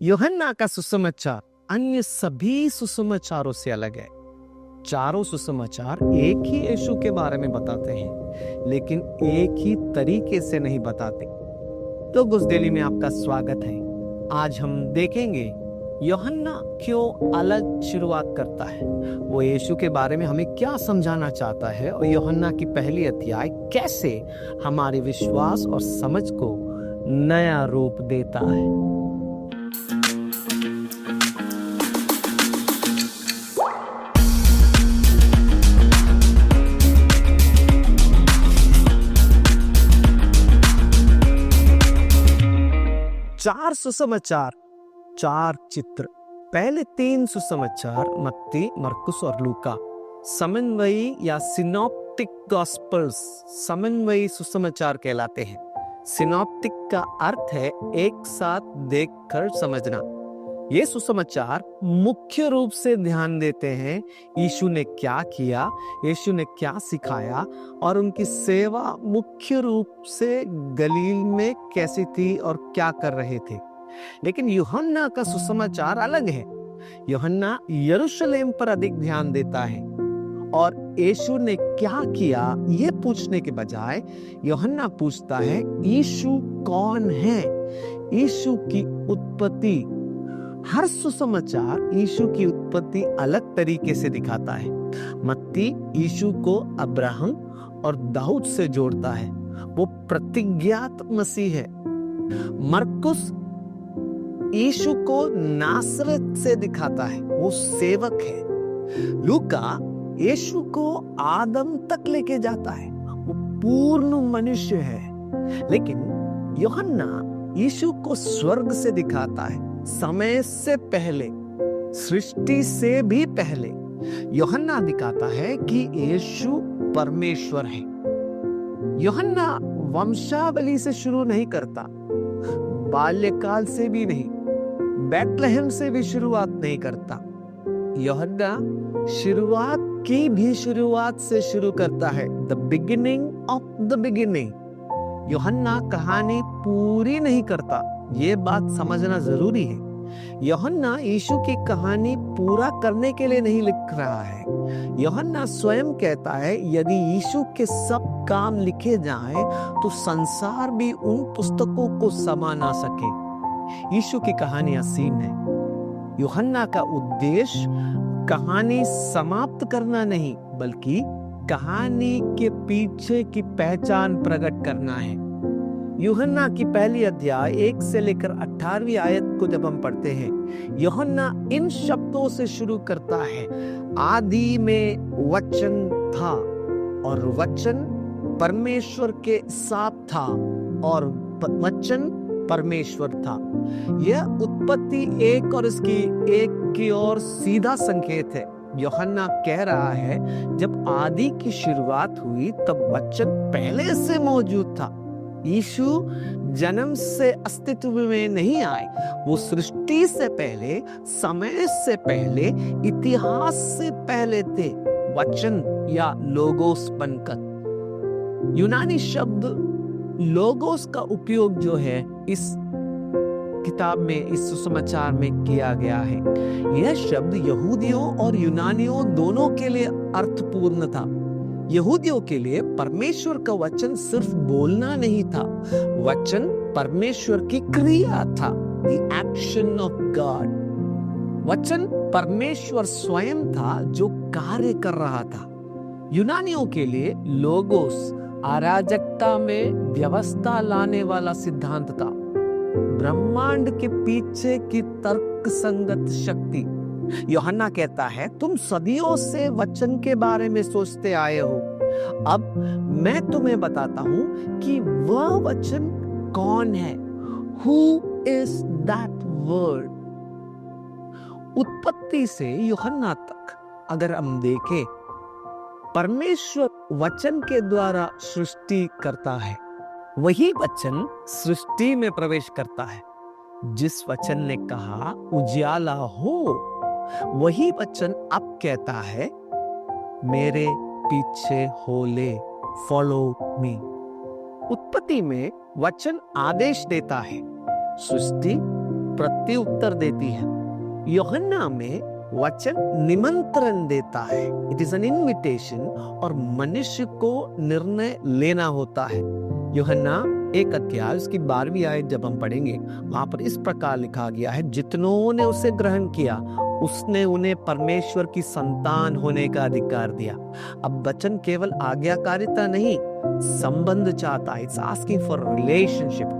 यूहन्ना का सुसमाचार अन्य सभी सुसमाचारों से अलग है। चारों सुसमाचार एक ही यीशु के बारे में बताते हैं, लेकिन एक ही तरीके से नहीं बताते। तो गुड डेली में आपका स्वागत है। आज हम देखेंगे यूहन्ना क्यों अलग शुरुआत करता है, वो यीशु के बारे में हमें क्या समझाना चाहता है, और यूहन्ना की पहली अध्याय कैसे हमारे विश्वास और समझ को नया रूप देता है। चार सुसमाचार, चार चित्र। पहले तीन सुसमाचार मत्ती, मरकुस और लूका समन्वयी या सिनॉप्टिक गॉस्पेल्स समन्वयी सुसमाचार कहलाते हैं। सिनॉप्टिक का अर्थ है एक साथ देखकर समझना। ये सुसमाचार मुख्य रूप से ध्यान देते हैं यीशु ने क्या किया, यीशु ने क्या सिखाया और उनकी सेवा मुख्य रूप से गलील में कैसी थी और क्या कर रहे थे। लेकिन यूहन्ना का सुसमाचार अलग है। यूहन्ना यरूशलेम पर अधिक ध्यान देता है और यीशु ने क्या किया ये पूछने के बजाय यूहन्ना पूछता है यीशु कौन है, यीशु की उत्पत्ति। हर सुसमाचार यीशु की उत्पत्ति अलग तरीके से दिखाता है। मत्ती यीशु को अब्राहम और दाऊद से जोड़ता है, वो प्रतिज्ञात मसीह है। मरकुस यीशु को नासरत से दिखाता है, वो सेवक है। लूका यीशु को आदम तक लेके जाता है, वो पूर्ण मनुष्य है। लेकिन यूहन्ना यीशु को स्वर्ग से दिखाता है, समय से पहले, सृष्टि से भी पहले। यूहन्ना दिखाता है कि यीशु परमेश्वर है। यूहन्ना वंशावली से शुरू नहीं करता, बाल्यकाल से भी नहीं, बैतलहम से भी शुरुआत नहीं करता। यूहन्ना शुरुआत की भी शुरुआत से शुरू करता है, the beginning of the beginning. यूहन्ना कहानी पूरी नहीं करता, ये बात समझना जरूरी है। यूहन्ना यीशु की कहानी पूरा करने के लिए नहीं लिख रहा है। यूहन्ना स्वयं कहता है यदि यीशु के सब काम लिखे जाएं तो संसार भी उन पुस्तकों को समा ना सके। यीशु की कहानी असीम है। यूहन्ना का उद्देश्य कहानी समाप्त करना नहीं, बल्कि कहानी के पीछे की पहचान प्रकट करना है। यूहन्ना की पहली अध्याय 1 से लेकर 18वीं आयत को जब हम पढ़ते हैं, यूहन्ना इन शब्दों से शुरू करता है, आदि में वचन था और वचन परमेश्वर के साथ था और वचन परमेश्वर था। यह उत्पत्ति एक और इसकी एक की ओर सीधा संकेत है। यूहन्ना कह रहा है जब आदि की शुरुआत हुई तब वचन पहले से मौजूद था। यीशु जन्म से अस्तित्व में नहीं आए, वो सृष्टि से पहले, समय से पहले, इतिहास से पहले थे, वचन या लोगोस बनकर। यूनानी शब्द लोगोस का उपयोग जो है इस किताब में, इस सुसमाचार में किया गया है। यह शब्द यहूदियों और यूनानियों दोनों के लिए अर्थपूर्ण था। यहूदियों के लिए परमेश्वर का वचन सिर्फ बोलना नहीं था, वचन परमेश्वर की क्रिया था, the action of God। वचन परमेश्वर स्वयं था जो कार्य कर रहा था। यूनानियों के लिए लोगोस अराजकता में व्यवस्था लाने वाला सिद्धांत था, ब्रह्मांड के पीछे की तर्क संगत शक्ति। यूहन्ना कहता है तुम सदियों से वचन के बारे में सोचते आए हो, अब मैं तुम्हें बताता हूं कि वह वचन कौन है। Who is that word? उत्पत्ति से यूहन्ना तक अगर हम देखें, परमेश्वर वचन के द्वारा सृष्टि करता है, वही वचन सृष्टि में प्रवेश करता है। जिस वचन ने कहा उजियाला हो, वही वचन अब कहता है मेरे पीछे हो ले, फॉलो मी। उत्पत्ति में वचन आदेश देता है, सृष्टि प्रत्युत्तर देती है। यूहन्ना में वचन निमंत्रण देता है, इट इज एन इनविटेशन, और मनुष्य को निर्णय लेना होता है। यूहन्ना 1 अध्याय उसकी 12वीं आयत जब हम पढ़ेंगे, वहां पर इस प्रकार लिखा गया है, जितनों ने उसे ग्रहण किया उसने उन्हें परमेश्वर की संतान होने का अधिकार दिया। अब वचन केवल आज्ञाकारिता नहीं, संबंध चाहता है। It's asking for relationship.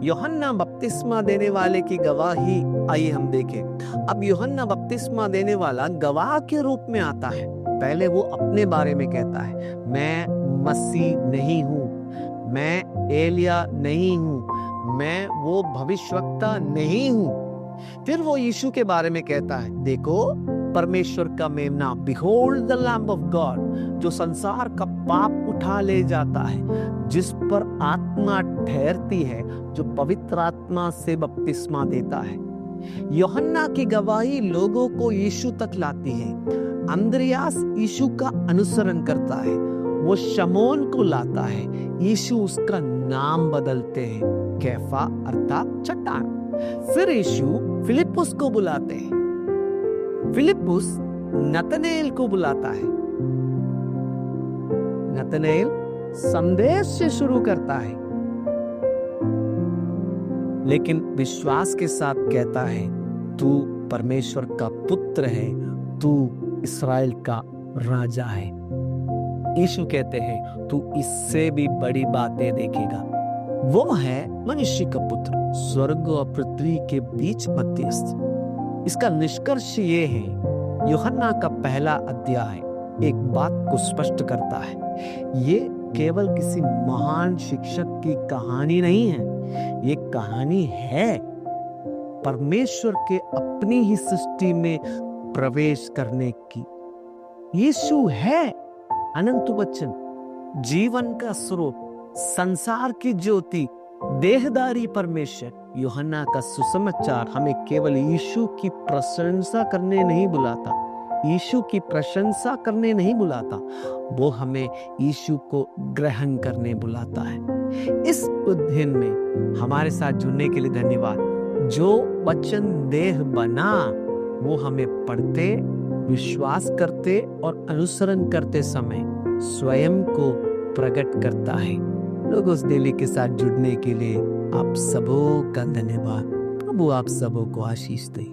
यूहन्ना बपतिस्मा देने वाले की गवाही आइए हम देखें। अब यूहन्ना बपतिस्मा देने वाला गवाह के रूप में आता है। पहले वो अपने बारे में कहता है, मैं मसीह नहीं हूं, मैं एलिया नहीं हूं, मैं वो भविष्यवक्ता नहीं हूं। फिर वो यीशु के बारे में कहता है, देखो परमेश्वर का मेमना, behold the lamb of God, जो संसार का पाप उठा ले जाता है, जिस पर आत्मा ठहरती है, जो पवित्र आत्मा से बपतिस्मा देता है। यूहन्ना की गवाही लोगों को यीशु तक लाती है। अंद्रयास यीशु का अनुसरण करता है, वो शमौन को लाता है, यीशु उसका नाम बदलते हैं, कैफा अर्थात चट्टान। फिर यीशु फिलिपुस को बुलाते हैं, फिलिपुस नतनेल को बुलाता है, नतनेल संदेश से शुरू करता है, लेकिन विश्वास के साथ कहता है, तू परमेश्वर का पुत्र है, तू इस्राएल का राजा है। यीशु कहते हैं, तू इससे भी बड़ी बातें देखेगा। वो है मनुष्य का पुत्र, स्वर्ग और पृथ्वी के बीच मध्यस्थ। इसका निष्कर्ष ये है, यूहन्ना का पहला अध्याय एक बात को स्पष्ट करता है, ये केवल किसी महान शिक्षक की कहानी नहीं है, ये कहानी है परमेश्वर के अपनी ही सृष्टि में प्रवेश करने की। यीशु है अनंत वचन, जीवन का स्रोत, संसार की ज्योति, देहधारी परमेश्वर। यूहन्ना का सुसमाचार हमें केवल यीशु की प्रशंसा करने नहीं बुलाता, यीशु की प्रशंसा करने नहीं बुलाता, वो हमें यीशु को ग्रहण करने बुलाता है। इस अध्ययन में हमारे साथ जुड़ने के लिए धन्यवाद। जो वचन देह बना, वो हमें पढ़ते, विश्वास करते और अनुसरण करते समय स्वयं को प्रकट करता है। लोगोस डेली के साथ जुड़ने के लिए आप सबों का धन्यवाद। प्रभु आप सबों को आशीष दे।